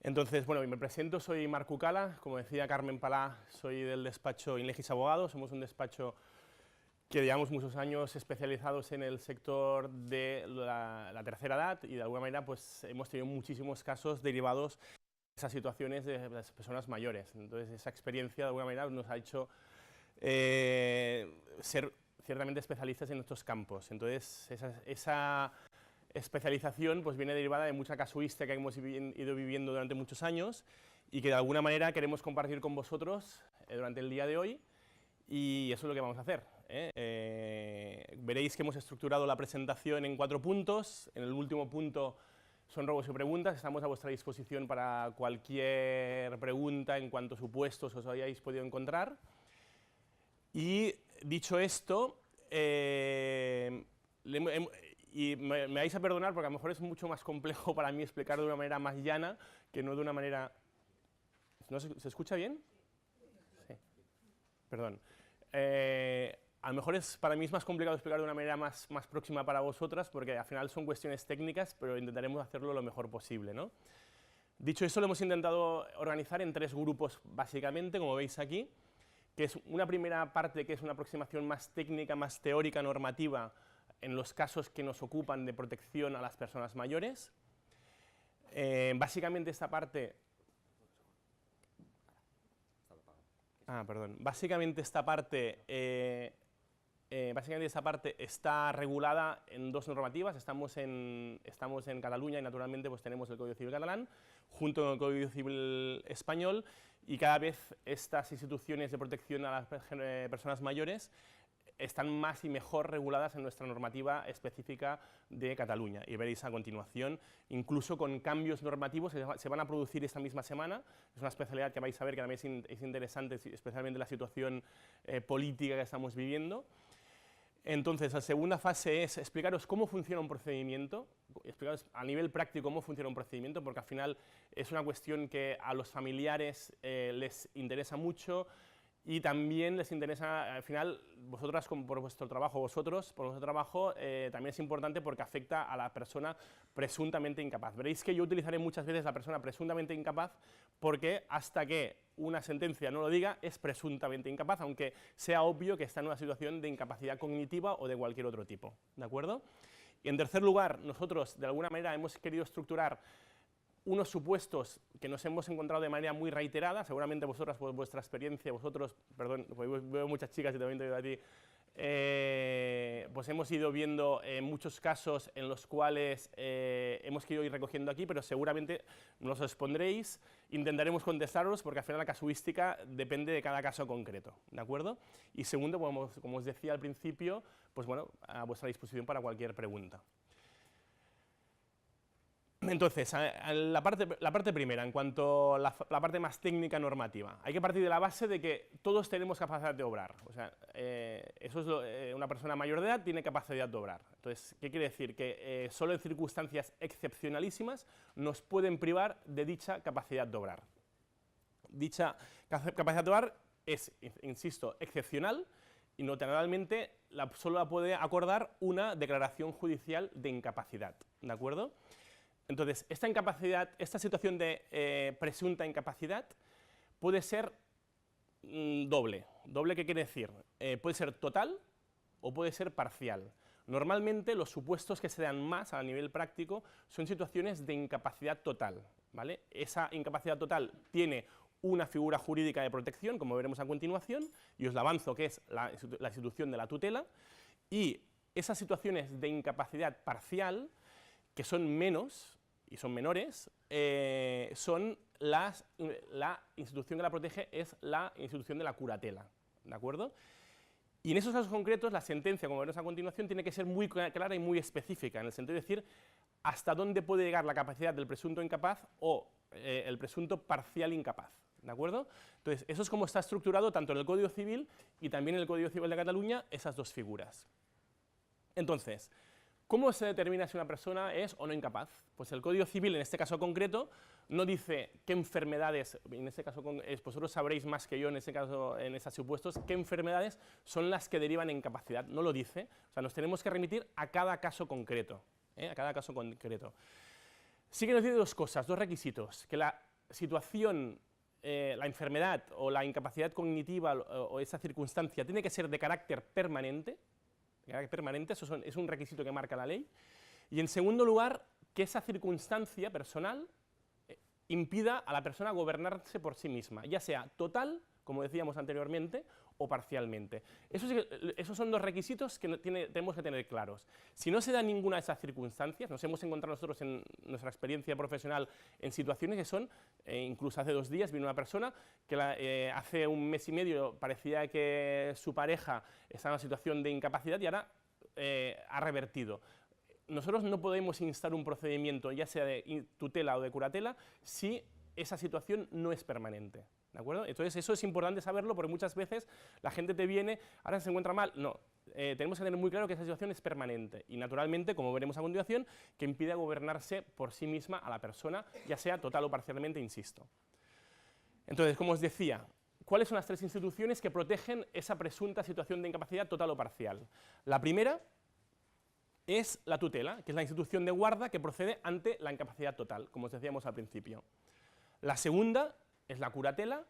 Entonces, bueno, me presento, soy Marc Cucala, como decía Carmen Palá, soy del despacho Inlegis Abogados, somos un despacho que llevamos muchos años especializados en el sector de la tercera edad y de alguna manera pues hemos tenido muchísimos casos derivados de esas situaciones de las personas mayores. Entonces esa experiencia de alguna manera nos ha hecho ser ciertamente especialistas en estos campos. Entonces esa especialización pues viene derivada de mucha casuística que hemos ido viviendo durante muchos años y que de alguna manera queremos compartir con vosotros durante el día de hoy, y eso es lo que vamos a hacer. Veréis que hemos estructurado la presentación en 4 puntos. En el último punto son robos y preguntas. Estamos a vuestra disposición para cualquier pregunta en cuanto a supuestos os hayáis podido encontrar. Y dicho esto, y me vais a perdonar porque a lo mejor es mucho más complejo para mí explicar de una manera más llana que no de una manera... ¿No se escucha bien? Sí. Perdón. A lo mejor para mí es más complicado explicar de una manera más próxima para vosotras, porque al final son cuestiones técnicas, pero intentaremos hacerlo lo mejor posible, ¿no? Dicho eso, lo hemos intentado organizar en 3 grupos, básicamente, como veis aquí, que es una primera parte que es una aproximación más técnica, más teórica, normativa, en los casos que nos ocupan de protección a las personas mayores. Básicamente esta parte... Básicamente esta parte está regulada en 2 normativas. Estamos en Cataluña y naturalmente pues tenemos el Código Civil catalán junto con el Código Civil español, y cada vez estas instituciones de protección a las personas mayores están más y mejor reguladas en nuestra normativa específica de Cataluña, y veréis a continuación, incluso con cambios normativos que se van a producir esta misma semana. Es una especialidad que vais a ver que también es interesante, especialmente la situación política que estamos viviendo. Entonces, la segunda fase es explicaros cómo funciona un procedimiento, explicaros a nivel práctico cómo funciona un procedimiento, porque al final es una cuestión que a los familiares les interesa mucho, y también les interesa, al final, vosotras por vuestro trabajo, también es importante porque afecta a la persona presuntamente incapaz. Veréis que yo utilizaré muchas veces la persona presuntamente incapaz porque hasta que una sentencia no lo diga es presuntamente incapaz, aunque sea obvio que está en una situación de incapacidad cognitiva o de cualquier otro tipo, ¿de acuerdo? Y en tercer lugar, nosotros de alguna manera hemos querido estructurar unos supuestos que nos hemos encontrado de manera muy reiterada. Seguramente vosotras, por vuestra experiencia, perdón, veo muchas chicas y también te veo a ti, pues hemos ido viendo muchos casos en los cuales hemos querido ir recogiendo aquí, pero seguramente nos los expondréis, intentaremos contestaros, porque al final la casuística depende de cada caso concreto, ¿de acuerdo? Y segundo, como os decía al principio, pues bueno, a vuestra disposición para cualquier pregunta. Entonces, la parte primera, en cuanto a la parte más técnica normativa, hay que partir de la base de que todos tenemos capacidad de obrar. O sea, una persona mayor de edad tiene capacidad de obrar. Entonces, ¿qué quiere decir? Que solo en circunstancias excepcionalísimas nos pueden privar de dicha capacidad de obrar. Dicha capacidad de obrar es, insisto, excepcional, y notablemente solo la puede acordar una declaración judicial de incapacidad, ¿de acuerdo? Entonces, esta situación de presunta incapacidad puede ser doble. ¿Doble qué quiere decir? Puede ser total o puede ser parcial. Normalmente los supuestos que se dan más a nivel práctico son situaciones de incapacidad total, ¿vale? Esa incapacidad total tiene una figura jurídica de protección, como veremos a continuación, y os la avanzo, que es la institución de la tutela, y esas situaciones de incapacidad parcial, que son menos y son menores, son la institución que la protege es la institución de la curatela, ¿de acuerdo? Y en esos casos concretos la sentencia, como veremos a continuación, tiene que ser muy clara y muy específica, en el sentido de decir hasta dónde puede llegar la capacidad del presunto incapaz o el presunto parcial incapaz, ¿de acuerdo? Entonces, eso es como está estructurado tanto en el Código Civil y también en el Código Civil de Cataluña, esas 2 figuras. Entonces, ¿cómo se determina si una persona es o no incapaz? Pues el Código Civil, en este caso concreto, no dice qué enfermedades, en este caso vosotros sabréis más que yo en ese caso, en esos supuestos, qué enfermedades son las que derivan en incapacidad, no lo dice. O sea, nos tenemos que remitir a cada caso concreto, a cada caso concreto. Sí que nos dice 2 cosas, 2 requisitos, que la situación, la enfermedad o la incapacidad cognitiva o esa circunstancia tiene que ser de carácter permanente, eso es un requisito que marca la ley, y en segundo lugar, que esa circunstancia personal impida a la persona gobernarse por sí misma, ya sea total, como decíamos anteriormente, o parcialmente. Esos son dos requisitos que tenemos que tener claros. Si no se da ninguna de esas circunstancias, nos hemos encontrado nosotros en nuestra experiencia profesional en situaciones que son, incluso hace 2 días vino una persona que hace 1 mes y medio parecía que su pareja estaba en una situación de incapacidad y ahora ha revertido. Nosotros no podemos instar un procedimiento, ya sea de tutela o de curatela, si esa situación no es permanente. ¿De acuerdo? Entonces eso es importante saberlo porque muchas veces la gente te viene, ahora se encuentra mal, no, tenemos que tener muy claro que esa situación es permanente y naturalmente, como veremos a continuación, que impide gobernarse por sí misma a la persona, ya sea total o parcialmente, insisto. Entonces, como os decía, ¿cuáles son las 3 instituciones que protegen esa presunta situación de incapacidad total o parcial? La primera es la tutela, que es la institución de guarda que procede ante la incapacidad total, como os decíamos al principio. La segunda es la curatela,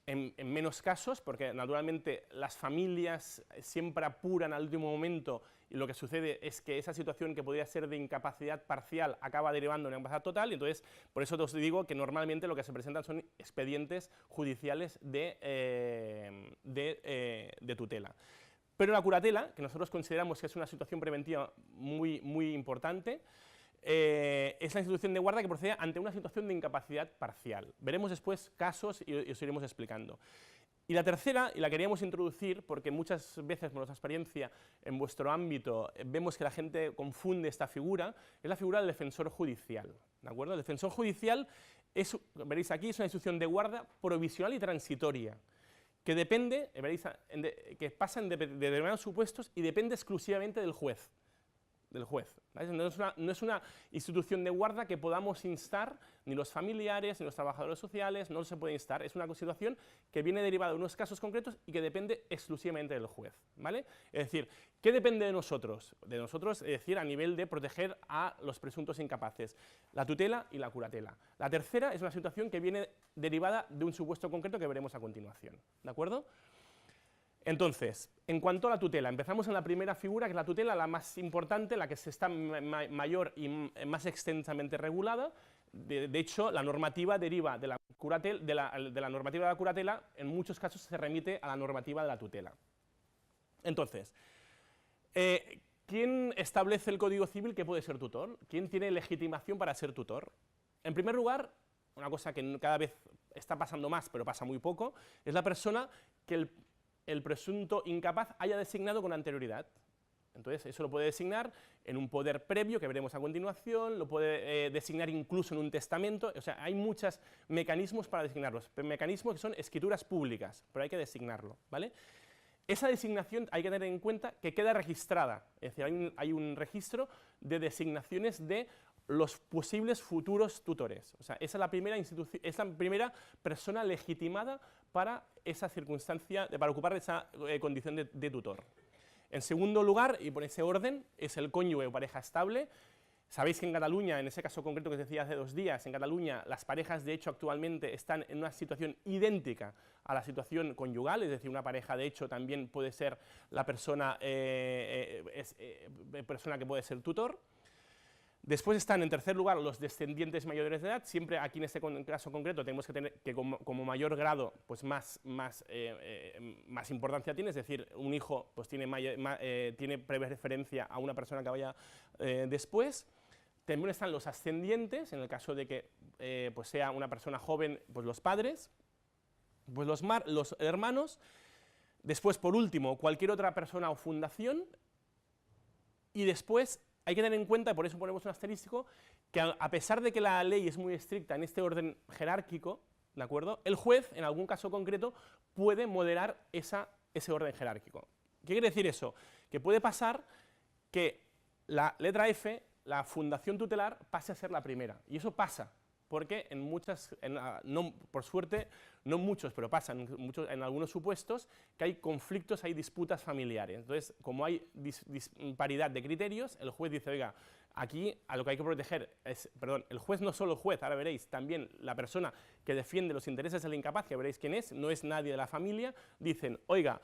en menos casos, porque naturalmente las familias siempre apuran al último momento y lo que sucede es que esa situación que podría ser de incapacidad parcial acaba derivando en una incapacidad total, y entonces por eso os digo que normalmente lo que se presentan son expedientes judiciales de tutela. Pero la curatela, que nosotros consideramos que es una situación preventiva muy importante, es la institución de guarda que procede ante una situación de incapacidad parcial. Veremos después casos y os iremos explicando. Y la tercera, y la queríamos introducir porque muchas veces, por nuestra experiencia en vuestro ámbito, vemos que la gente confunde esta figura, es la figura del defensor judicial. ¿De acuerdo? El defensor judicial, veréis aquí, es una institución de guarda provisional y transitoria, que depende, veréis, que pasa en determinados supuestos y depende exclusivamente del juez. ¿Vale? No es una institución de guarda que podamos instar, ni los familiares, ni los trabajadores sociales, no se puede instar, es una situación que viene derivada de unos casos concretos y que depende exclusivamente del juez, ¿vale? Es decir, ¿qué depende de nosotros? De nosotros, es decir, a nivel de proteger a los presuntos incapaces, la tutela y la curatela. La tercera es una situación que viene derivada de un supuesto concreto que veremos a continuación, ¿de acuerdo? Entonces, en cuanto a la tutela, empezamos en la primera figura, que es la tutela, la más importante, la que se está mayor y más extensamente regulada. De hecho, la normativa deriva de la normativa de la curatela, en muchos casos se remite a la normativa de la tutela. Entonces, ¿quién establece el Código Civil que puede ser tutor? ¿Quién tiene legitimación para ser tutor? En primer lugar, una cosa que cada vez está pasando más, pero pasa muy poco, es la persona que el presunto incapaz haya designado con anterioridad. Entonces, eso lo puede designar en un poder previo, que veremos a continuación, lo puede designar incluso en un testamento, o sea, hay muchos mecanismos para designarlos, mecanismos que son escrituras públicas, pero hay que designarlo, ¿vale? Esa designación hay que tener en cuenta que queda registrada, es decir, hay un registro de designaciones de los posibles futuros tutores. O sea, esa es la primera institución, es la primera persona legitimada para esa circunstancia, para ocupar esa condición de tutor. En segundo lugar, y por ese orden, es el cónyuge o pareja estable. Sabéis que en Cataluña, en ese caso concreto que os decía hace 2 días, en Cataluña las parejas de hecho actualmente están en una situación idéntica a la situación conyugal, es decir, una pareja de hecho también puede ser la persona, persona que puede ser tutor. Después están, en tercer lugar, los descendientes mayores de edad. Siempre aquí en este caso concreto tenemos que tener que como mayor grado, pues más importancia tiene, es decir, un hijo pues tiene preferencia a una persona que vaya después. También están los ascendientes, en el caso de que pues sea una persona joven, pues los padres, pues los hermanos. Después, por último, cualquier otra persona o fundación. Y después hay que tener en cuenta, y por eso ponemos un asterístico, que a pesar de que la ley es muy estricta en este orden jerárquico, ¿de acuerdo?, el juez, en algún caso concreto, puede moderar ese orden jerárquico. ¿Qué quiere decir eso? Que puede pasar que la letra F, la fundación tutelar, pase a ser la primera, y eso pasa, porque por suerte, no muchos, pero pasan en algunos supuestos, que hay conflictos, hay disputas familiares. Entonces, como hay disparidad de criterios, el juez dice, oiga, aquí a lo que hay que proteger es, perdón, el juez no solo el juez, ahora veréis, también la persona que defiende los intereses del incapaz, que veréis quién es, no es nadie de la familia, dicen, oiga,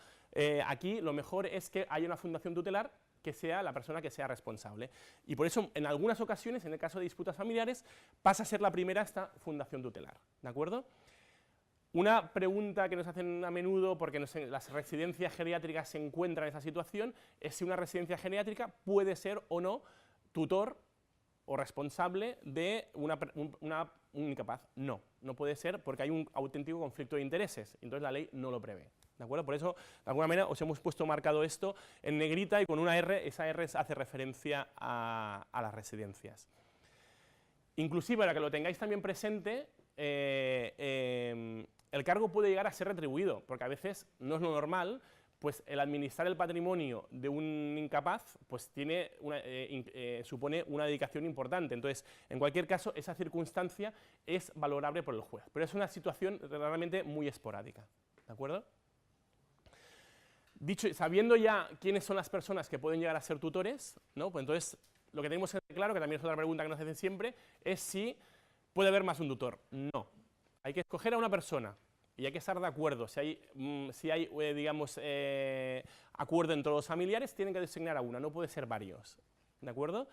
aquí lo mejor es que haya una fundación tutelar que sea la persona que sea responsable. Y por eso, en algunas ocasiones, en el caso de disputas familiares, pasa a ser la primera esta fundación tutelar, ¿de acuerdo? Una pregunta que nos hacen a menudo, porque las residencias geriátricas se encuentran en esa situación, es si una residencia geriátrica puede ser o no tutor o responsable de un incapaz. No, no puede ser porque hay un auténtico conflicto de intereses, entonces la ley no lo prevé. ¿De acuerdo? Por eso, de alguna manera, os hemos puesto marcado esto en negrita y con una R, esa R hace referencia a las residencias. Inclusive, para que lo tengáis también presente, el cargo puede llegar a ser retribuido, porque a veces no es lo normal, pues el administrar el patrimonio de un incapaz pues supone una dedicación importante. Entonces, en cualquier caso, esa circunstancia es valorable por el juez, pero es una situación realmente muy esporádica. ¿De acuerdo? Sabiendo ya quiénes son las personas que pueden llegar a ser tutores, ¿no? Pues entonces lo que tenemos que tener claro, que también es otra pregunta que nos hacen siempre, es si puede haber más de un tutor. No. Hay que escoger a una persona y hay que estar de acuerdo. Si hay digamos, acuerdo entre los familiares, tienen que designar a una, no puede ser varios. ¿De acuerdo?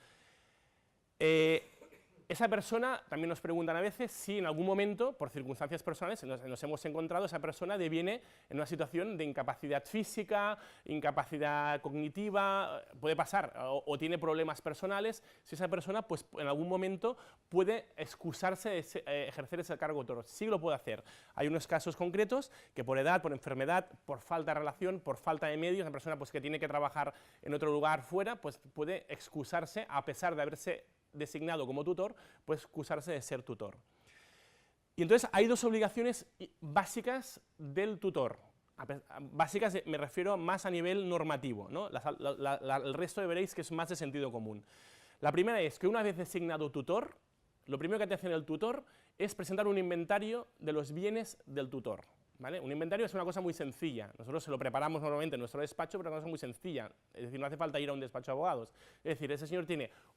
Esa persona, también nos preguntan a veces si en algún momento, por circunstancias personales, nos hemos encontrado, esa persona deviene en una situación de incapacidad física, incapacidad cognitiva, puede pasar, o tiene problemas personales, si esa persona pues, en algún momento puede excusarse de ejercer ese cargo tutor. Sí lo puede hacer. Hay unos casos concretos que por edad, por enfermedad, por falta de relación, por falta de medios, una persona pues, que tiene que trabajar en otro lugar fuera, pues puede excusarse a pesar de haberse designado como tutor, pues excusarse de ser tutor. Y entonces hay dos obligaciones básicas del tutor. Básicas me refiero más a nivel normativo, ¿no? El resto veréis que es más de sentido común. La primera es que una vez designado tutor, lo primero que te hace el tutor es presentar un inventario de los bienes del tutor. ¿Vale? Un inventario es una cosa muy sencilla, nosotros se lo preparamos normalmente en nuestro despacho, pero es una cosa muy sencilla, es decir, no hace falta ir a un despacho de abogados, es decir, ese señor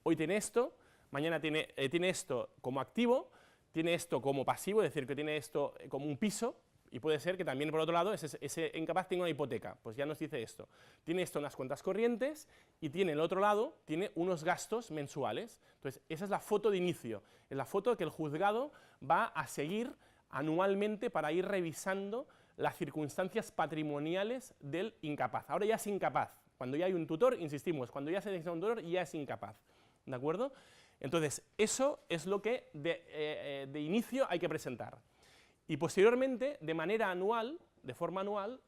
hoy tiene esto, mañana tiene esto como activo, tiene esto como pasivo, es decir, que tiene esto como un piso, y puede ser que también por otro lado ese incapaz tenga una hipoteca, pues ya nos dice esto, tiene esto en las cuentas corrientes, y tiene el otro lado, tiene unos gastos mensuales, entonces esa es la foto de inicio, es la foto que el juzgado va a seguir anualmente para ir revisando las circunstancias patrimoniales del incapaz. Ahora ya es incapaz. Cuando ya hay un tutor, insistimos, cuando ya se designa un tutor, ya es incapaz. ¿De acuerdo? Entonces, eso es lo que de inicio hay que presentar. Y posteriormente, de manera anual, de forma anual,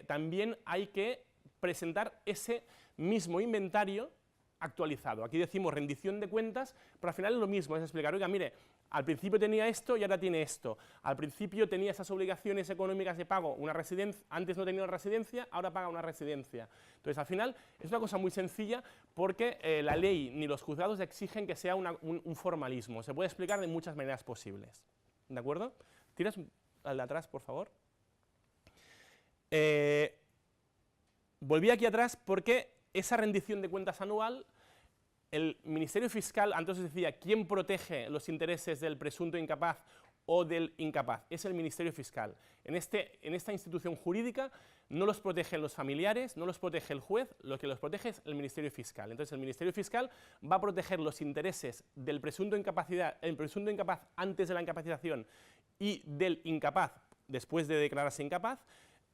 también hay que presentar ese mismo inventario actualizado. Aquí decimos rendición de cuentas, pero al final es lo mismo, es explicar, oiga, mire, al principio tenía esto y ahora tiene esto, al principio tenía esas obligaciones económicas de pago, una residencia, antes no tenía una residencia, ahora paga una residencia. Entonces, al final, es una cosa muy sencilla porque la ley ni los juzgados exigen que sea un formalismo, se puede explicar de muchas maneras posibles. ¿De acuerdo? ¿Tiras al de atrás, por favor? Volví aquí atrás porque esa rendición de cuentas anual, el Ministerio Fiscal, antes os decía, ¿quién protege los intereses del presunto incapaz o del incapaz? Es el Ministerio Fiscal. En esta institución jurídica no los protegen los familiares, no los protege el juez, lo que los protege es el Ministerio Fiscal. Entonces el Ministerio Fiscal va a proteger los intereses del presunto incapaz antes de la incapacitación y del incapaz después de declararse incapaz,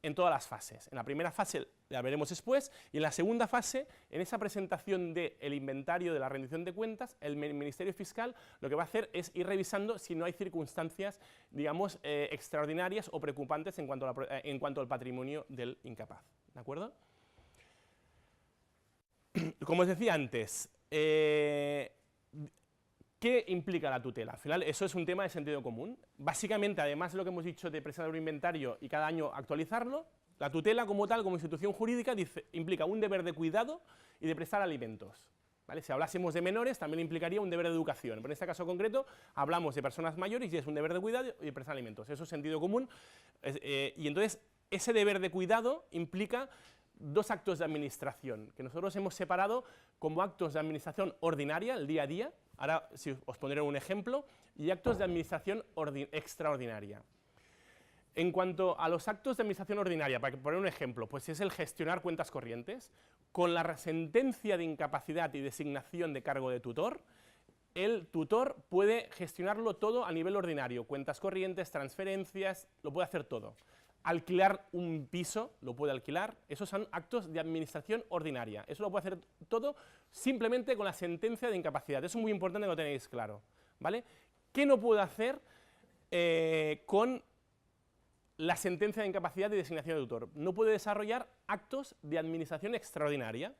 en todas las fases. En la primera fase la veremos después, y en la segunda fase, en esa presentación del inventario de la rendición de cuentas, el Ministerio Fiscal lo que va a hacer es ir revisando si no hay circunstancias, digamos, extraordinarias o preocupantes en cuanto al patrimonio del incapaz. ¿De acuerdo? Como os decía antes, ¿qué implica la tutela? Al final, eso es un tema de sentido común. Básicamente, además de lo que hemos dicho de presentar un inventario y cada año actualizarlo, la tutela como tal, como institución jurídica, implica un deber de cuidado y de prestar alimentos. ¿Vale? Si hablásemos de menores, también implicaría un deber de educación. Pero en este caso concreto, hablamos de personas mayores y es un deber de cuidado y de prestar alimentos. Eso es sentido común. Y entonces, ese deber de cuidado implica dos actos de administración, que nosotros hemos separado como actos de administración ordinaria, el día a día, ahora si os pondré un ejemplo, y actos de administración extraordinaria. En cuanto a los actos de administración ordinaria, para poner un ejemplo, pues es el gestionar cuentas corrientes. Con la sentencia de incapacidad y designación de cargo de tutor, el tutor puede gestionarlo todo a nivel ordinario, cuentas corrientes, transferencias, lo puede hacer todo. Alquilar un piso, lo puede alquilar, esos son actos de administración ordinaria, eso lo puede hacer todo simplemente con la sentencia de incapacidad, eso es muy importante que lo tenéis claro, ¿vale? ¿Qué no puede hacer con la sentencia de incapacidad y designación de tutor? No puede desarrollar actos de administración extraordinaria,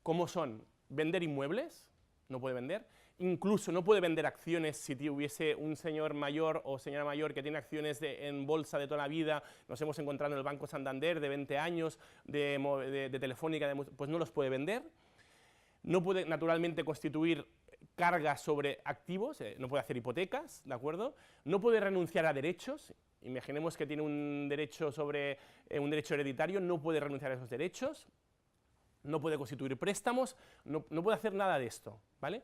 como son vender inmuebles, no puede vender, incluso no puede vender acciones si hubiese un señor mayor o señora mayor que tiene acciones en bolsa de toda la vida, nos hemos encontrado en el Banco Santander de 20 años, de Telefónica, pues no los puede vender, no puede naturalmente constituir cargas sobre activos, no puede hacer hipotecas, ¿de acuerdo? No puede renunciar a derechos. Imaginemos que tiene un derecho sobre un derecho hereditario, no puede renunciar a esos derechos, no puede constituir préstamos, no puede hacer nada de esto, ¿vale?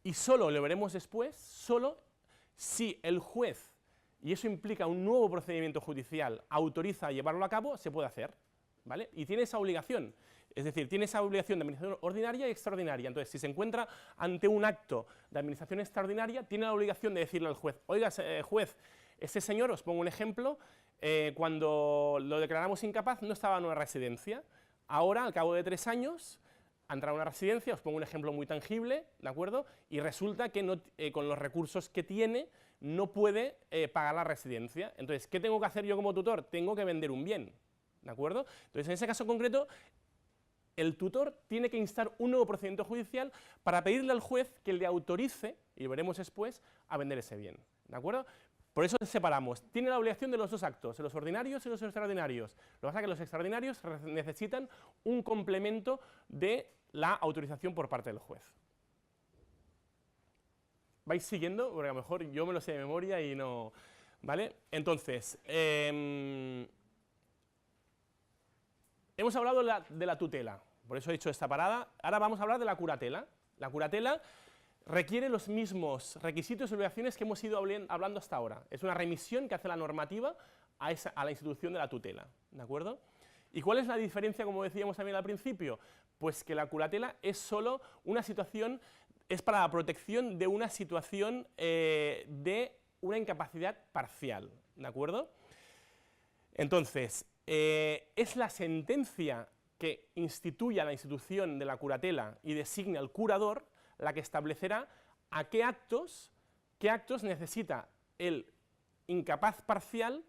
Y solo, lo veremos después, solo si el juez, y eso implica un nuevo procedimiento judicial, autoriza a llevarlo a cabo, se puede hacer, ¿vale? Y tiene esa obligación, es decir, tiene esa obligación de administración ordinaria y extraordinaria. Entonces, si se encuentra ante un acto de administración extraordinaria, tiene la obligación de decirle al juez, oiga, juez, este señor, os pongo un ejemplo, cuando lo declaramos incapaz no estaba en una residencia, ahora, al cabo de 3 años, ha entrado a una residencia, os pongo un ejemplo muy tangible, ¿de acuerdo? Y resulta que no, con los recursos que tiene no puede pagar la residencia. Entonces, ¿qué tengo que hacer yo como tutor? Tengo que vender un bien, ¿de acuerdo? Entonces, en ese caso concreto, el tutor tiene que instar un nuevo procedimiento judicial para pedirle al juez que le autorice, y lo veremos después, a vender ese bien, ¿de acuerdo? Por eso separamos, tiene la obligación de los dos actos, de los ordinarios y los extraordinarios. Lo que pasa es que los extraordinarios necesitan un complemento de la autorización por parte del juez. ¿Vais siguiendo? Porque a lo mejor yo me lo sé de memoria y no... ¿Vale? Entonces, hemos hablado de la tutela, por eso he hecho esta parada. Ahora vamos a hablar de la curatela. La curatela requiere los mismos requisitos y obligaciones que hemos ido hablando hasta ahora. Es una remisión que hace la normativa a la institución de la tutela, ¿de acuerdo? ¿Y cuál es la diferencia, como decíamos también al principio? Pues que la curatela es solo una situación, es para la protección de una situación de una incapacidad parcial, ¿de acuerdo? Entonces, es la sentencia que instituya la institución de la curatela y designa al curador la que establecerá a qué actos necesita el incapaz parcial,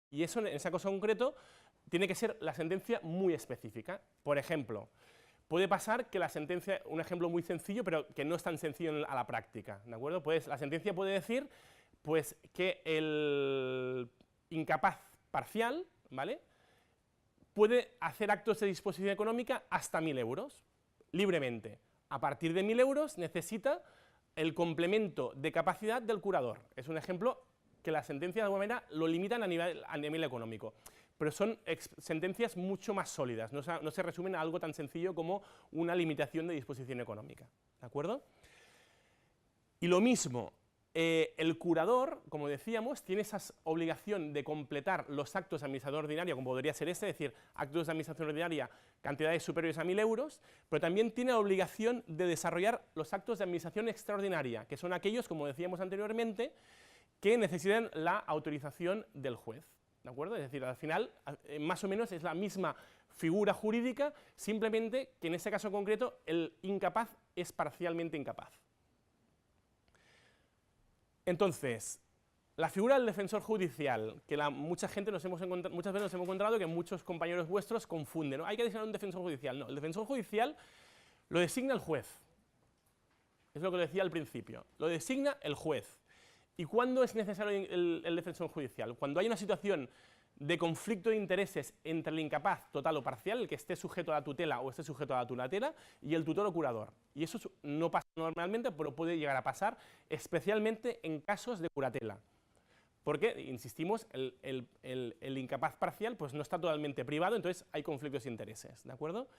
y eso en ese caso concreto tiene que ser la sentencia muy específica. Por ejemplo, puede pasar que la sentencia, un ejemplo muy sencillo, pero que no es tan sencillo a la práctica, ¿de acuerdo? Pues la sentencia puede decir pues, que el incapaz parcial, ¿vale?, puede hacer actos de disposición económica hasta 1.000 euros, libremente. A partir de 1.000 euros necesita el complemento de capacidad del curador. Es un ejemplo que la sentencia de alguna manera lo limitan a nivel económico, pero son sentencias mucho más sólidas, no se resumen a algo tan sencillo como una limitación de disposición económica, ¿de acuerdo? Y lo mismo, el curador, como decíamos, tiene esa obligación de completar los actos de administración ordinaria, como podría ser este, es decir, actos de administración ordinaria, cantidades superiores a 1.000 euros, pero también tiene la obligación de desarrollar los actos de administración extraordinaria, que son aquellos, como decíamos anteriormente, que necesitan la autorización del juez, ¿de acuerdo? Es decir, al final, más o menos es la misma figura jurídica, simplemente que en este caso concreto el incapaz es parcialmente incapaz. Entonces, la figura del defensor judicial, que mucha gente muchas veces nos hemos encontrado que muchos compañeros vuestros confunden, ¿no? Hay que designar un defensor judicial. No, el defensor judicial lo designa el juez. Es lo que decía al principio. Lo designa el juez. ¿Y cuándo es necesario el defensor judicial? Cuando hay una situación de conflicto de intereses entre el incapaz total o parcial, el que esté sujeto a la tutela o esté sujeto a la tulatela, y el tutor o curador. Y eso no pasa normalmente, pero puede llegar a pasar, especialmente en casos de curatela. porque, insistimos, el incapaz parcial pues, no está totalmente privado, entonces hay conflictos de intereses, ¿de acuerdo?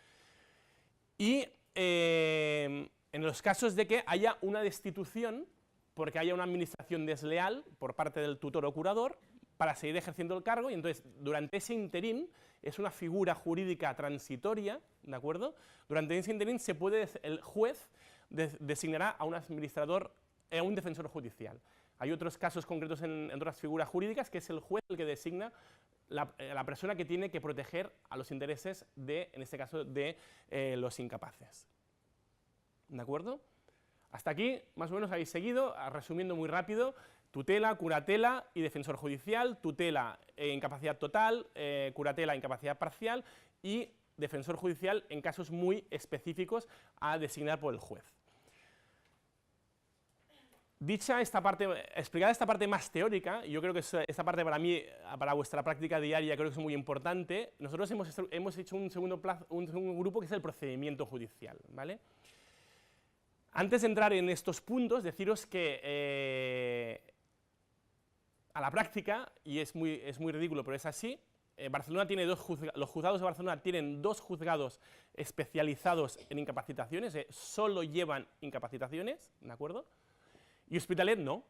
Y en los casos de que haya una destitución, porque haya una administración desleal por parte del tutor o curador, para seguir ejerciendo el cargo, y entonces durante ese interín, es una figura jurídica transitoria, ¿de acuerdo? Durante ese interín el juez designará a un administrador, a un defensor judicial. Hay otros casos concretos en otras figuras jurídicas, que es el juez el que designa la persona que tiene que proteger a los intereses de, en este caso, de los incapaces. ¿De acuerdo? Hasta aquí, más o menos, habéis seguido, resumiendo muy rápido: tutela, curatela y defensor judicial, tutela incapacidad total, curatela incapacidad parcial y defensor judicial en casos muy específicos a designar por el juez. Dicha esta parte, explicada esta parte más teórica, yo creo que esta parte para mí, para vuestra práctica diaria, creo que es muy importante. Nosotros hemos hecho un segundo grupo que es el procedimiento judicial, ¿vale? Antes de entrar en estos puntos, deciros que a la práctica, y es muy ridículo, pero es así, Barcelona tiene los juzgados de Barcelona tienen 2 juzgados especializados en incapacitaciones, solo llevan incapacitaciones, ¿de acuerdo? Y Hospitalet no.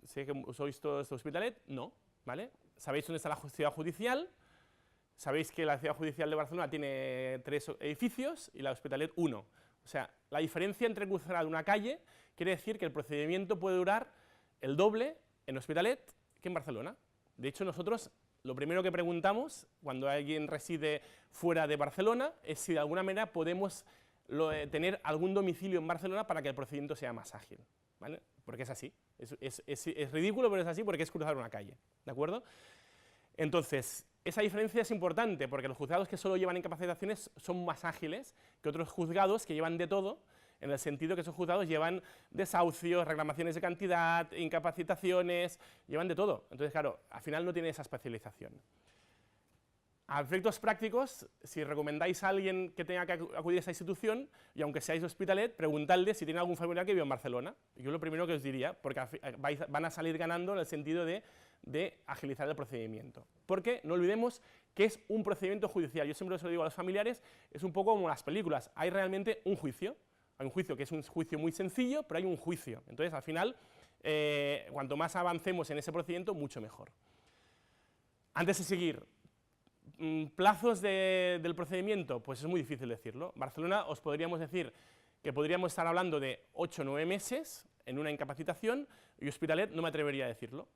Sé que sois todos de Hospitalet, no, ¿vale? Sabéis dónde está la ciudad judicial, sabéis que la ciudad judicial de Barcelona tiene 3 edificios y la Hospitalet 1. O sea, la diferencia entre cruzar una calle quiere decir que el procedimiento puede durar el doble en Hospitalet que en Barcelona. De hecho, nosotros lo primero que preguntamos cuando alguien reside fuera de Barcelona es si de alguna manera podemos tener algún domicilio en Barcelona para que el procedimiento sea más ágil, ¿vale? Porque es así. Es ridículo, pero es así porque es cruzar una calle, ¿de acuerdo? Entonces, esa diferencia es importante porque los juzgados que solo llevan incapacitaciones son más ágiles que otros juzgados que llevan de todo, en el sentido que esos juzgados llevan desahucios, reclamaciones de cantidad, incapacitaciones, llevan de todo. Entonces, claro, al final no tiene esa especialización. A efectos prácticos, si recomendáis a alguien que tenga que acudir a esa institución, y aunque seáis de Hospitalet, preguntadle si tiene algún familiar que vive en Barcelona. Yo lo primero que os diría, porque van a salir ganando en el sentido de agilizar el procedimiento. Porque no olvidemos que es un procedimiento judicial. Yo siempre os lo digo a los familiares, es un poco como las películas. Hay realmente un juicio. Hay un juicio que es un juicio muy sencillo, pero hay un juicio. Entonces, al final, cuanto más avancemos en ese procedimiento, mucho mejor. Antes de seguir, plazos del procedimiento, pues es muy difícil decirlo. Barcelona os podríamos decir que podríamos estar hablando de 8 o 9 meses en una incapacitación, y Hospitalet no me atrevería a decirlo.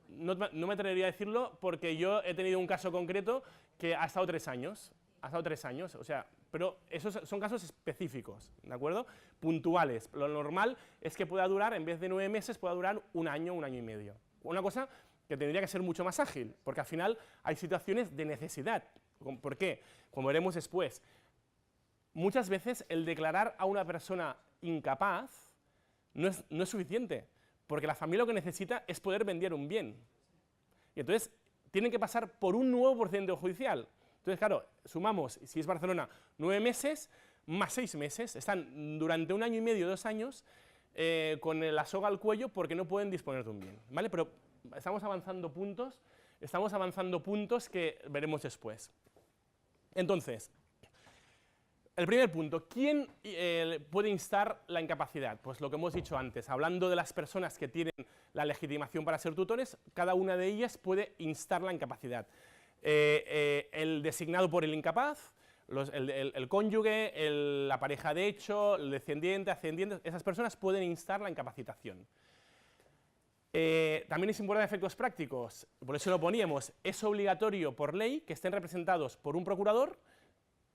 No me atrevería a decirlo porque yo he tenido un caso concreto que ha estado 3 años. Ha estado 3 años, o sea, pero esos son casos específicos, ¿de acuerdo? Puntuales. Lo normal es que pueda durar, en vez de 9 meses, pueda durar un año y medio. Una cosa que tendría que ser mucho más ágil, porque al final hay situaciones de necesidad. ¿Por qué? Como veremos después, muchas veces el declarar a una persona incapaz no es suficiente, porque la familia lo que necesita es poder vender un bien. Y entonces tienen que pasar por un nuevo procedimiento judicial. Entonces, claro, sumamos, si es Barcelona, 9 meses más 6 meses, están durante 1 año y medio, 2 años, con la soga al cuello porque no pueden disponer de un bien, ¿vale? Pero estamos avanzando puntos que veremos después. Entonces, el primer punto, ¿quién puede instar la incapacidad? Pues lo que hemos dicho antes, hablando de las personas que tienen la legitimación para ser tutores, cada una de ellas puede instar la incapacidad. El designado por el incapaz, el cónyuge, la pareja de hecho, el descendiente, ascendiente, esas personas pueden instar la incapacitación. También es importante efectos prácticos, por eso lo poníamos, es obligatorio por ley que estén representados por un procurador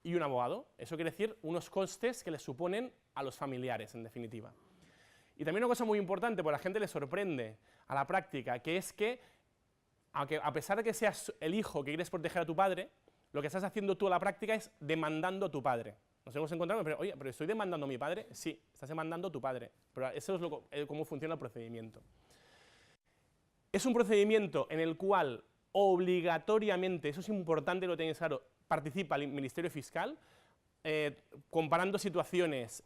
y un abogado. Eso quiere decir unos costes que les suponen a los familiares, en definitiva. Y también una cosa muy importante, porque a la gente le sorprende a la práctica, que es que, aunque a pesar de que seas el hijo que quieres proteger a tu padre, lo que estás haciendo tú a la práctica es demandando a tu padre. Nos hemos encontrado, pero oye, ¿pero estoy demandando a mi padre? Sí, estás demandando a tu padre, pero eso es cómo funciona el procedimiento. Es un procedimiento en el cual obligatoriamente, eso es importante, lo tenéis claro, participa el Ministerio Fiscal, comparando situaciones.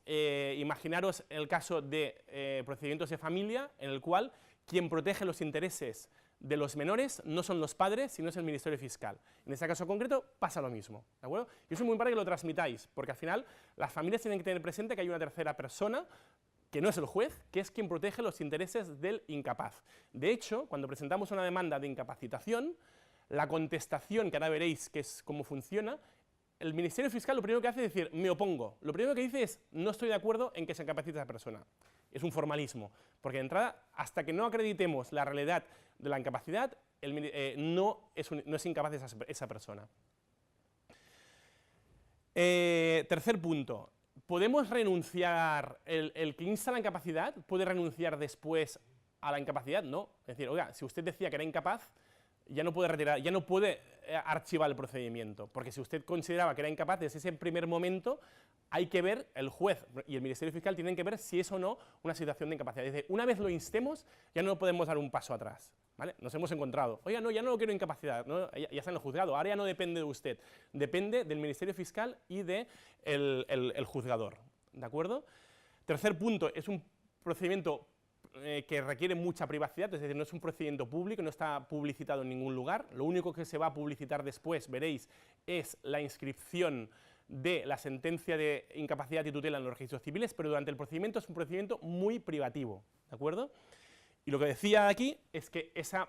Imaginaros el caso de procedimientos de familia, en el cual quien protege los intereses de los menores no son los padres, sino es el Ministerio Fiscal. En este caso concreto pasa lo mismo, ¿de acuerdo? Y eso es muy importante que lo transmitáis, porque al final las familias tienen que tener presente que hay una tercera persona, que no es el juez, que es quien protege los intereses del incapaz. De hecho, cuando presentamos una demanda de incapacitación, la contestación, que ahora veréis que es cómo funciona, el Ministerio Fiscal lo primero que hace es decir, me opongo. Lo primero que dice es, no estoy de acuerdo en que se incapacite a esa persona. Es un formalismo, porque de entrada, hasta que no acreditemos la realidad de la incapacidad, no es incapaz esa persona. Tercer punto, ¿podemos renunciar, el que insta la incapacidad, puede renunciar después a la incapacidad? No, es decir, oiga, si usted decía que era incapaz, ya no puede retirar, ya no puede archivar el procedimiento, porque si usted consideraba que era incapaz, desde ese primer momento hay que ver, el juez y el Ministerio Fiscal tienen que ver si es o no una situación de incapacidad. Es decir, una vez lo instemos, ya no podemos dar un paso atrás, ¿vale? Nos hemos encontrado, oiga, no, ya no lo quiero incapacidad, ¿no? Ya está en el juzgado, ahora ya no depende de usted, depende del Ministerio Fiscal y del el juzgador, ¿de acuerdo? Tercer punto, es un procedimiento que requiere mucha privacidad, es decir, no es un procedimiento público, no está publicitado en ningún lugar, lo único que se va a publicitar después, veréis, es la inscripción de la sentencia de incapacidad y tutela en los registros civiles, pero durante el procedimiento es un procedimiento muy privativo, ¿de acuerdo? Y lo que decía aquí es que esa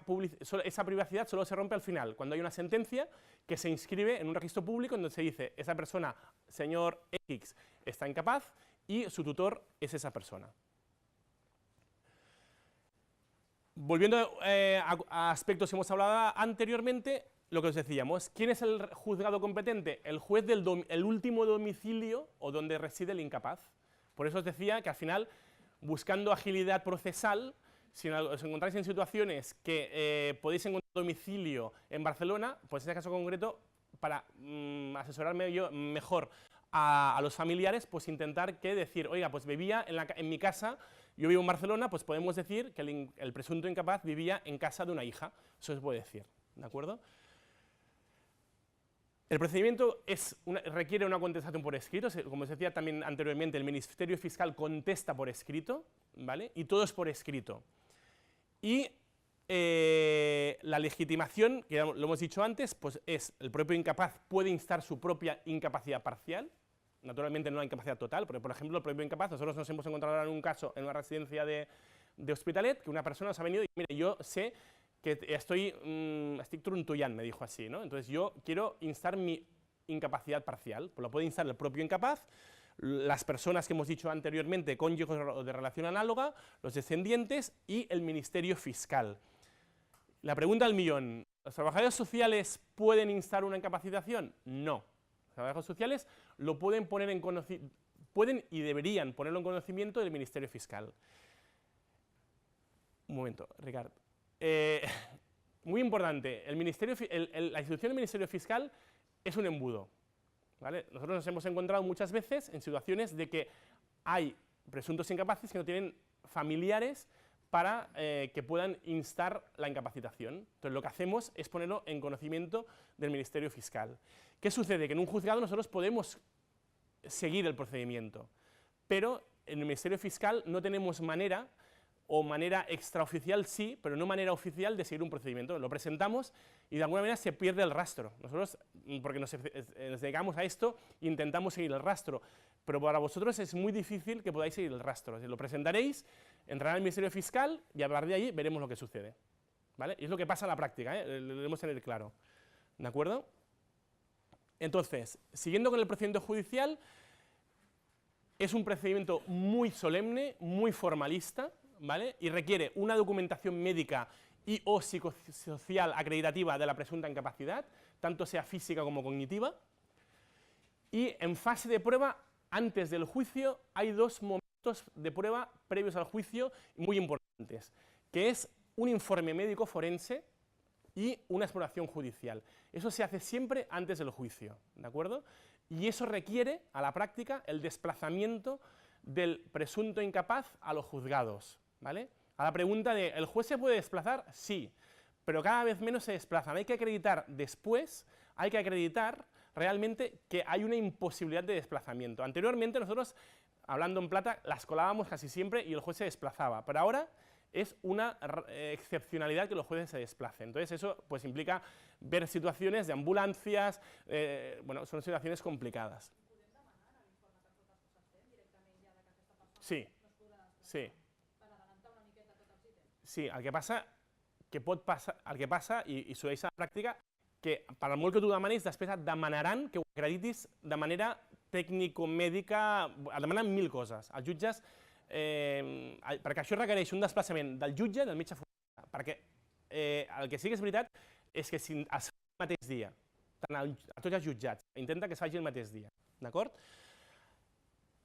privacidad solo se rompe al final, cuando hay una sentencia que se inscribe en un registro público donde se dice, esa persona, señor X, está incapaz y su tutor es esa persona. Volviendo a aspectos que hemos hablado anteriormente, lo que os decíamos, ¿quién es el juzgado competente? El juez del último domicilio o donde reside el incapaz. Por eso os decía que al final, buscando agilidad procesal, si os encontráis en situaciones que podéis encontrar domicilio en Barcelona, pues en este caso concreto, para asesorarme yo mejor a los familiares, pues intentar que decir, oiga, pues vivía en mi casa, yo vivo en Barcelona, pues podemos decir que el presunto incapaz vivía en casa de una hija, eso se puede decir, ¿de acuerdo? El procedimiento requiere una contestación por escrito, como os decía también anteriormente, el Ministerio Fiscal contesta por escrito, ¿vale? Y todo es por escrito. Y la legitimación, que ya lo hemos dicho antes, pues es el propio incapaz puede instar su propia incapacidad parcial, naturalmente no la incapacidad total, porque por ejemplo el propio incapaz, nosotros nos hemos encontrado ahora en un caso en una residencia de Hospitalet, que una persona nos ha venido y mire, yo sé que estoy truntullant, me dijo así, ¿no? Entonces yo quiero instar mi incapacidad parcial, pues lo puede instar el propio incapaz, las personas que hemos dicho anteriormente, cónyuges de relación análoga, los descendientes y el Ministerio Fiscal. La pregunta del millón, ¿los trabajadores sociales pueden instar una incapacitación? No. Los trabajadores sociales lo pueden poner en conocimiento, pueden y deberían ponerlo en conocimiento del Ministerio Fiscal. Un momento, Ricardo. Muy importante, la institución del Ministerio Fiscal es un embudo, ¿vale? Nosotros nos hemos encontrado muchas veces en situaciones de que hay presuntos incapaces que no tienen familiares para que puedan instar la incapacitación. Entonces lo que hacemos es ponerlo en conocimiento del Ministerio Fiscal. ¿Qué sucede? Que en un juzgado nosotros podemos seguir el procedimiento, pero en el Ministerio Fiscal no tenemos manera, o manera extraoficial sí, pero no manera oficial de seguir un procedimiento. Lo presentamos y de alguna manera se pierde el rastro. Nosotros, porque nos dedicamos a esto, intentamos seguir el rastro, pero para vosotros es muy difícil que podáis seguir el rastro. Es decir, lo presentaréis, entrará al Ministerio Fiscal y a partir de ahí veremos lo que sucede, ¿vale? Y es lo que pasa en la práctica, lo debemos tener claro, ¿de acuerdo? Entonces, siguiendo con el procedimiento judicial, es un procedimiento muy solemne, muy formalista, ¿vale? Y requiere una documentación médica y o psicosocial acreditativa de la presunta incapacidad, tanto sea física como cognitiva. Y en fase de prueba, antes del juicio, hay dos momentos de prueba previos al juicio muy importantes, que es un informe médico forense y una exploración judicial. Eso se hace siempre antes del juicio, ¿de acuerdo? Y eso requiere, a la práctica, el desplazamiento del presunto incapaz a los juzgados, ¿vale? A la pregunta de, ¿el juez se puede desplazar? Sí, pero cada vez menos se desplazan. Hay que acreditar después, hay que acreditar realmente que hay una imposibilidad de desplazamiento. Anteriormente nosotros, hablando en plata, las colábamos casi siempre y el juez se desplazaba, pero ahora es una excepcionalidad que los jueces se desplacen. Entonces eso pues implica ver situaciones de ambulancias, bueno, son situaciones complicadas. Sí, sí. Sí, el que passa i succeeix a la pràctica, que per molt que tu demanis, després et demanaran que ho acreditis de manera tècnico-mèdica, et demanen 1000 coses. Els jutges, perquè això requereix un desplaçament del jutge i del metge forense, perquè el que sí que és veritat és que si es fa el mateix dia, a tots els jutjats, intenta que es faci el mateix dia, d'acord?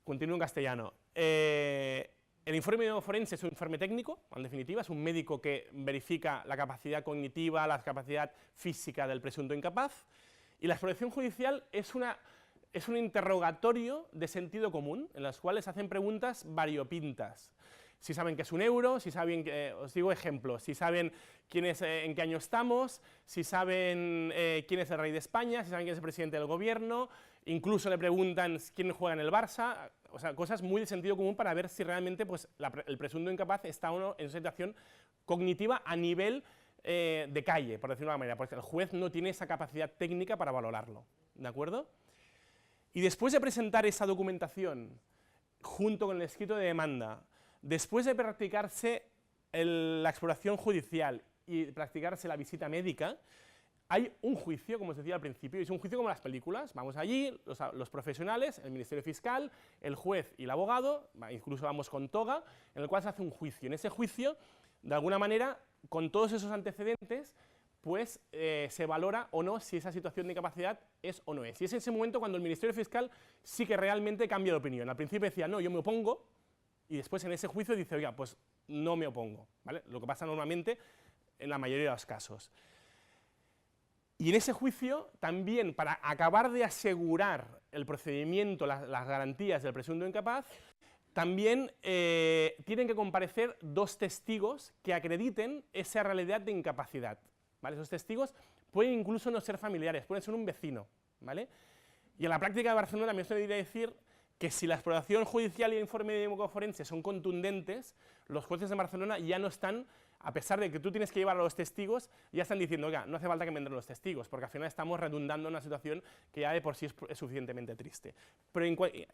Continuo en castellano. El informe forense es un informe técnico, en definitiva, es un médico que verifica la capacidad cognitiva, la capacidad física del presunto incapaz, y la exploración judicial es un interrogatorio de sentido común, en las cuales hacen preguntas variopintas. Si saben qué es un euro, si saben, os digo ejemplos, si saben en qué año estamos, si saben quién es el rey de España, si saben quién es el presidente del gobierno, incluso le preguntan quién juega en el Barça, o sea, cosas muy de sentido común para ver si realmente pues, el presunto incapaz está o no en una situación cognitiva a nivel de calle, por decirlo de alguna manera, porque el juez no tiene esa capacidad técnica para valorarlo, ¿de acuerdo? Y después de presentar esa documentación junto con el escrito de demanda, después de practicarse la exploración judicial y practicarse la visita médica, hay un juicio, como os decía al principio, y es un juicio como las películas. Vamos allí, los profesionales, el Ministerio Fiscal, el juez y el abogado, incluso vamos con toga, en el cual se hace un juicio. En ese juicio, de alguna manera, con todos esos antecedentes, pues se valora o no si esa situación de incapacidad es o no es. Y es en ese momento cuando el Ministerio Fiscal sí que realmente cambia de opinión. Al principio decía, no, yo me opongo, y después en ese juicio dice, oiga, pues no me opongo, ¿vale? Lo que pasa normalmente en la mayoría de los casos. Y en ese juicio también, para acabar de asegurar el procedimiento, las garantías del presunto incapaz, también tienen que comparecer 2 testigos que acrediten esa realidad de incapacidad, ¿vale? Esos testigos pueden incluso no ser familiares, pueden ser un vecino, ¿vale? Y en la práctica de Barcelona también se debería decir que si la exploración judicial y el informe médico forense son contundentes, los jueces de Barcelona ya no están, a pesar de que tú tienes que llevar a los testigos, ya están diciendo, oiga, no hace falta que me den los testigos, porque al final estamos redundando en una situación que ya de por sí es suficientemente triste. Pero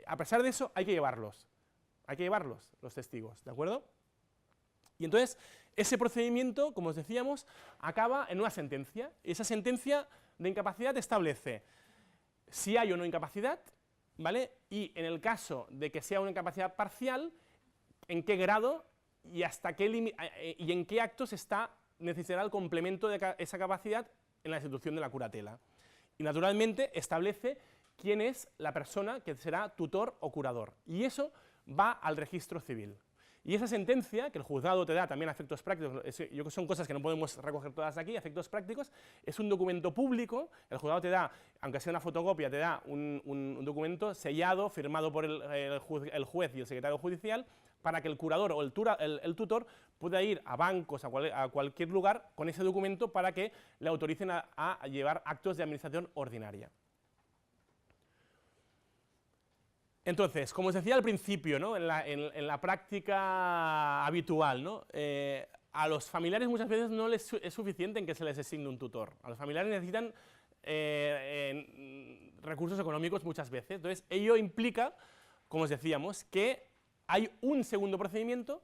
a pesar de eso, hay que llevarlos, los testigos, ¿de acuerdo? Y entonces, ese procedimiento, como os decíamos, acaba en una sentencia, y esa sentencia de incapacidad establece si hay o no incapacidad, ¿vale? Y en el caso de que sea una incapacidad parcial, en qué grado y hasta qué y en qué actos necesitará el complemento de esa capacidad en la institución de la curatela. Y naturalmente establece quién es la persona que será tutor o curador. Y eso va al registro civil. Y esa sentencia, que el juzgado te da también a efectos prácticos, son cosas que no podemos recoger todas aquí, a efectos prácticos, es un documento público, el juzgado te da, aunque sea una fotocopia, te da un documento sellado, firmado por el juez y el secretario judicial, para que el curador o el tutor pueda ir a bancos, a cualquier lugar, con ese documento para que le autoricen a llevar actos de administración ordinaria. Entonces, como os decía al principio, ¿no? en la práctica habitual, ¿no? A los familiares muchas veces no les es suficiente en que se les designe un tutor. A los familiares necesitan recursos económicos muchas veces. Entonces, ello implica, como os decíamos, que hay un segundo procedimiento,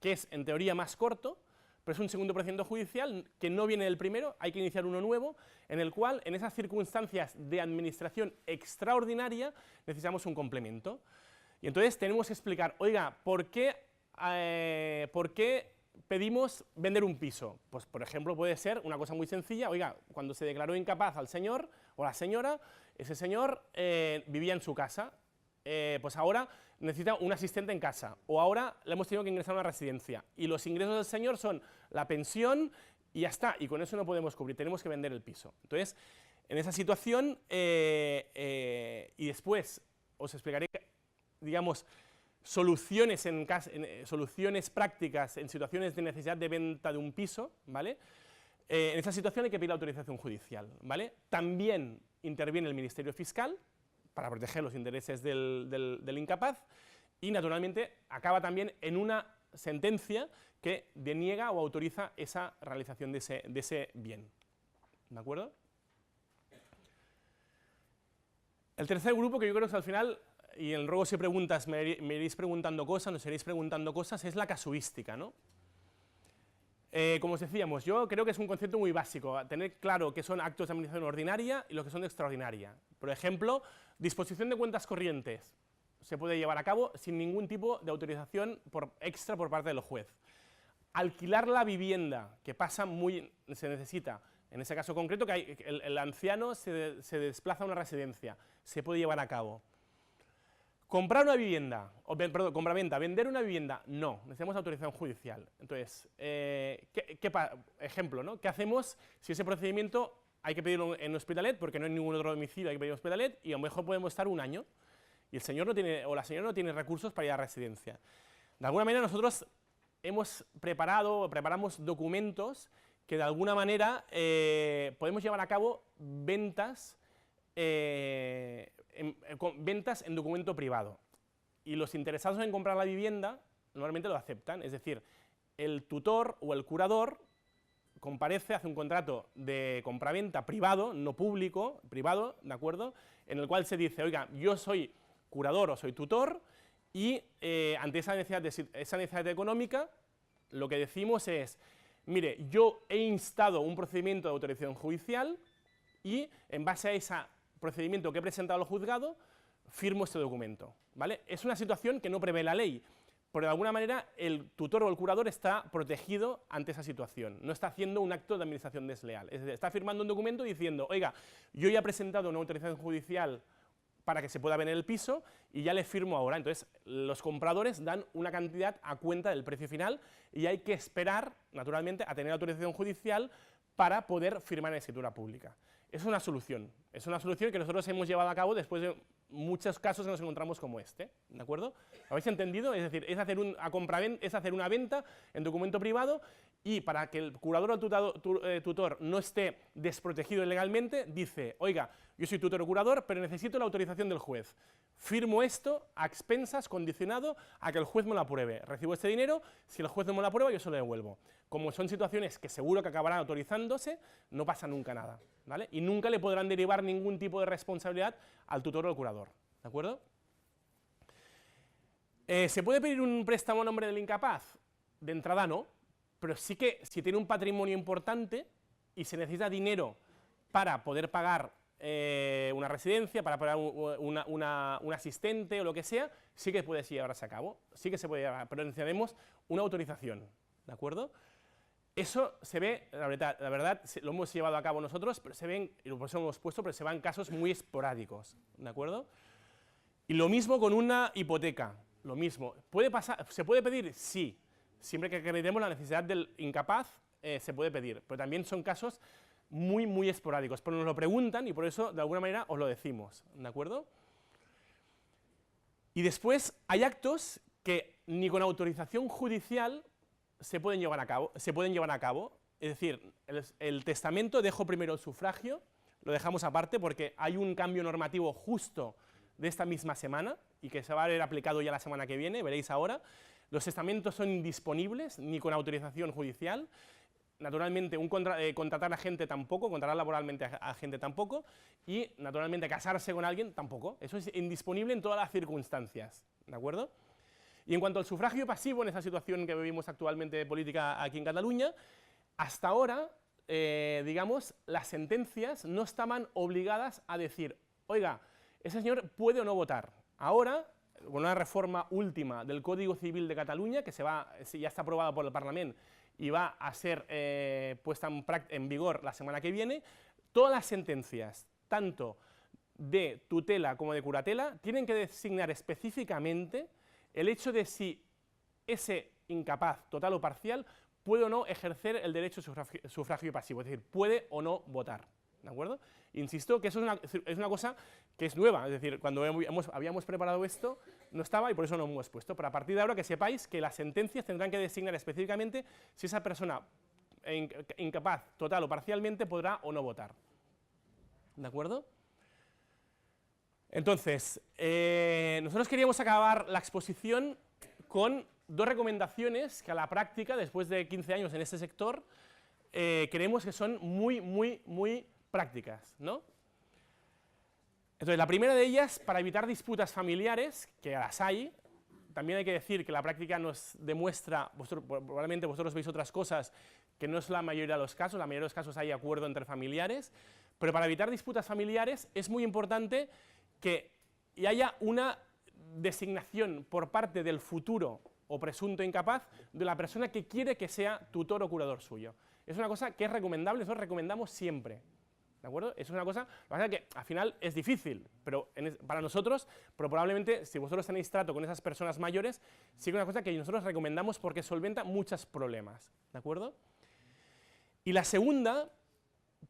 que es en teoría más corto, pero es un segundo procedimiento judicial que no viene del primero, hay que iniciar uno nuevo, en el cual, en esas circunstancias de administración extraordinaria, necesitamos un complemento. Y entonces tenemos que explicar, oiga, ¿por qué pedimos vender un piso? Pues, por ejemplo, puede ser una cosa muy sencilla, oiga, cuando se declaró incapaz al señor o la señora, ese señor vivía en su casa, pues ahora necesita un asistente en casa, o ahora le hemos tenido que ingresar a una residencia, y los ingresos del señor son la pensión y ya está, y con eso no podemos cubrir, tenemos que vender el piso. Entonces, en esa situación, y después os explicaré, digamos, soluciones prácticas en situaciones de necesidad de venta de un piso, ¿vale? En esa situación hay que pedir la autorización judicial, ¿vale? También interviene el Ministerio Fiscal para proteger los intereses del incapaz, y naturalmente acaba también en una sentencia que deniega o autoriza esa realización de ese bien. ¿De acuerdo? El tercer grupo, que yo creo que al final, y en el ruego si preguntas me iréis preguntando cosas, nos iréis preguntando cosas, es la casuística, ¿no? Como os decíamos, yo creo que es un concepto muy básico, tener claro qué son actos de administración ordinaria y los que son de extraordinaria. Por ejemplo, disposición de cuentas corrientes se puede llevar a cabo sin ningún tipo de autorización extra por parte del juez. Alquilar la vivienda, que se necesita, en ese caso concreto, que el anciano se desplaza a una residencia, se puede llevar a cabo. Comprar una vivienda, perdón, compraventa, vender una vivienda, no, necesitamos autorización judicial. Entonces, ejemplo, ¿no? ¿Qué hacemos si ese procedimiento hay que pedirlo en Hospitalet, porque no hay ningún otro domicilio, hay que pedirlo en Hospitalet, y a lo mejor podemos estar un año, y el señor no tiene, o la señora no tiene recursos para ir a la residencia? De alguna manera nosotros preparamos documentos que de alguna manera podemos llevar a cabo ventas en documento privado, y los interesados en comprar la vivienda normalmente lo aceptan, es decir, el tutor o el curador comparece, hace un contrato de compraventa privado, no público, privado, ¿de acuerdo?, en el cual se dice, oiga, yo soy curador o soy tutor, y ante esa necesidad económica, lo que decimos es, mire, yo he instado un procedimiento de autorización judicial y en base a ese procedimiento que he presentado al juzgado, firmo este documento, ¿vale? Es una situación que no prevé la ley, pero de alguna manera el tutor o el curador está protegido ante esa situación, no está haciendo un acto de administración desleal, es decir, está firmando un documento diciendo, oiga, yo ya he presentado una autorización judicial para que se pueda vender el piso y ya le firmo ahora. Entonces, los compradores dan una cantidad a cuenta del precio final y hay que esperar, naturalmente, a tener autorización judicial para poder firmar en escritura pública. Es una solución que nosotros hemos llevado a cabo después de muchos casos que nos encontramos como este, ¿de acuerdo? ¿Lo habéis entendido? Es decir, es hacer una venta en documento privado, y para que el curador o tutor no esté desprotegido ilegalmente, dice, oiga, yo soy tutor o curador, pero necesito la autorización del juez. Firmo esto a expensas, condicionado a que el juez me lo apruebe. Recibo este dinero, si el juez no me lo aprueba, yo se lo devuelvo. Como son situaciones que seguro que acabarán autorizándose, no pasa nunca nada, ¿vale? Y nunca le podrán derivar ningún tipo de responsabilidad al tutor o al curador, ¿de acuerdo? ¿Se puede pedir un préstamo a nombre del incapaz? De entrada no, pero sí que si tiene un patrimonio importante y se necesita dinero para poder pagar una residencia, para pagar un asistente o lo que sea, sí que puede llevarse a cabo, sí que se puede llevar, pero necesitamos una autorización, ¿de acuerdo? Eso se ve, la verdad, lo hemos llevado a cabo nosotros, pero se ven, y por eso lo hemos puesto, pero se van casos muy esporádicos, ¿de acuerdo? Y lo mismo con una hipoteca, lo mismo. ¿Puede pasar? ¿Se puede pedir? Sí, siempre que acreditemos la necesidad del incapaz, se puede pedir, pero también son casos muy esporádicos, pero nos lo preguntan y por eso, de alguna manera, os lo decimos, ¿de acuerdo? Y después hay actos que ni con autorización judicial se pueden llevar a cabo, es decir, el testamento, dejo primero el sufragio, lo dejamos aparte porque hay un cambio normativo justo de esta misma semana y que se va a ver aplicado ya la semana que viene, veréis ahora. Los testamentos son indisponibles, ni con autorización judicial. Naturalmente, contratar a gente tampoco, contratar laboralmente a gente tampoco, y naturalmente casarse con alguien tampoco. Eso es indisponible en todas las circunstancias, ¿de acuerdo? Y en cuanto al sufragio pasivo, en esa situación que vivimos actualmente de política aquí en Cataluña, hasta ahora, digamos, las sentencias no estaban obligadas a decir, oiga, ese señor puede o no votar. Ahora, con una reforma última del Código Civil de Cataluña, que ya está aprobada por el Parlamento y va a ser puesta en vigor la semana que viene, todas las sentencias, tanto de tutela como de curatela, tienen que designar específicamente el hecho de si ese incapaz, total o parcial, puede o no ejercer el derecho de sufragio pasivo, es decir, puede o no votar, ¿de acuerdo? Insisto que eso es una cosa que es nueva, es decir, cuando habíamos preparado esto, no estaba y por eso no lo hemos puesto, pero a partir de ahora que sepáis que las sentencias tendrán que designar específicamente si esa persona incapaz, total o parcialmente, podrá o no votar, ¿de acuerdo? Entonces, nosotros queríamos acabar la exposición con dos recomendaciones que a la práctica, después de 15 años en este sector, creemos que son muy prácticas, ¿no? Entonces, la primera de ellas, para evitar disputas familiares, que las hay, también hay que decir que la práctica nos demuestra, probablemente vosotros veis otras cosas, que no es la mayoría de los casos, la mayoría de los casos hay acuerdo entre familiares, pero para evitar disputas familiares es muy importante que haya una designación por parte del futuro o presunto incapaz de la persona que quiere que sea tutor o curador suyo. Es una cosa que es recomendable, eso lo recomendamos siempre. ¿De acuerdo? Eso es una cosa, lo que pasa es que al final es difícil, pero para nosotros, pero probablemente si vosotros tenéis trato con esas personas mayores, sí que es una cosa que nosotros recomendamos porque solventa muchos problemas. ¿De acuerdo? Y la segunda,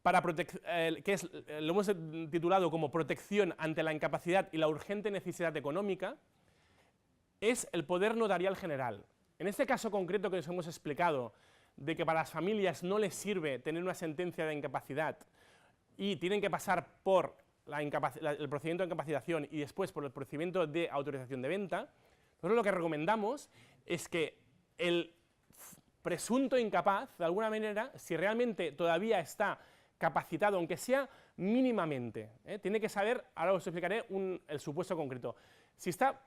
lo hemos titulado como protección ante la incapacidad y la urgente necesidad económica, es el poder notarial general. En este caso concreto que os hemos explicado, de que para las familias no les sirve tener una sentencia de incapacidad y tienen que pasar por el procedimiento de incapacitación y después por el procedimiento de autorización de venta, nosotros lo que recomendamos es que el presunto incapaz, de alguna manera, si realmente todavía está capacitado, aunque sea mínimamente, tiene que saber, ahora os explicaré el supuesto concreto, si está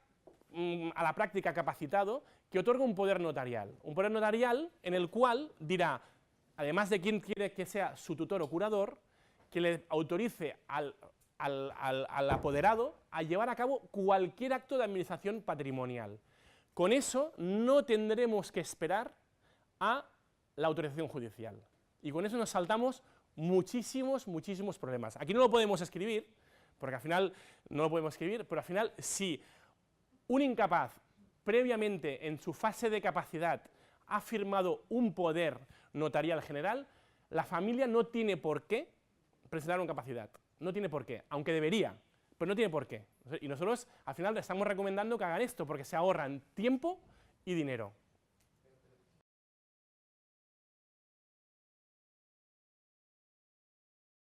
a la práctica capacitado, que otorga un poder notarial en el cual dirá, además de quién quiere que sea su tutor o curador, que le autorice al apoderado a llevar a cabo cualquier acto de administración patrimonial. Con eso no tendremos que esperar a la autorización judicial. Y con eso nos saltamos muchísimos problemas. Aquí no lo podemos escribir, porque al final no lo podemos escribir, pero al final si un incapaz previamente en su fase de capacidad ha firmado un poder notarial general, la familia no tiene por qué presentar una incapacidad, no tiene por qué, aunque debería, pero no tiene por qué. Y nosotros al final estamos recomendando que hagan esto, porque se ahorran tiempo y dinero.